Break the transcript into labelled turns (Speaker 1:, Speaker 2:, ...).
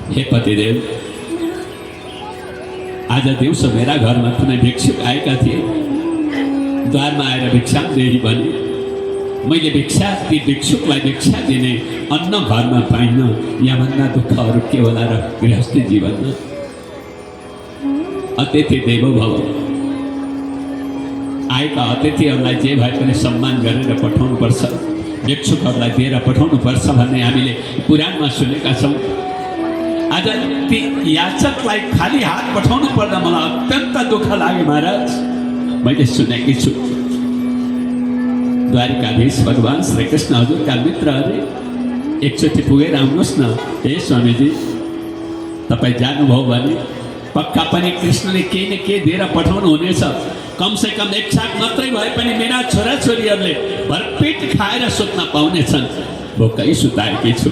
Speaker 1: हे पतिदेव, आज दिउँसो मेरा घरमा कुनै भिक्षुक आएका थिए। द्वारमा आएर भिक्षादेही भने। मैले ती भिक्षुकलाई भिक्षा दिने अन्न घरमा पाइनँ। यहाँभन्दा दुःखहरू के होला र गृहस्थी जीवनमा। अतिथि देवो भव। आएका अतिथिहरूलाई जे भए पनि सम्मान गरेर पठाउनुपर्छ, भिक्षुकहरूलाई दिएर पठाउनुपर्छ भन्ने हामीले पुराणमा सुनेका छौँ। आज ती याचकलाई खाली हात पठाउनु पर्दा मलाई अत्यन्त दुःख लाग्यो महाराज। मैले सुनेकी छु द्वारिकाधीश भगवान श्रीकृष्ण हजुरका मित्रहरू एकचोटि पुगेर आउनुहोस् न। हे स्वामीजी, तपाईँ जानुभयो भने पक्का पनि कृष्णले केही न केही दिएर पठाउनु हुनेछ। कमसे कम एक छाक मात्रै भए पनि मेरा छोराछोरीहरूले भरपेट खाएर सुत्न पाउनेछन्। भोकै सुताएकी छु।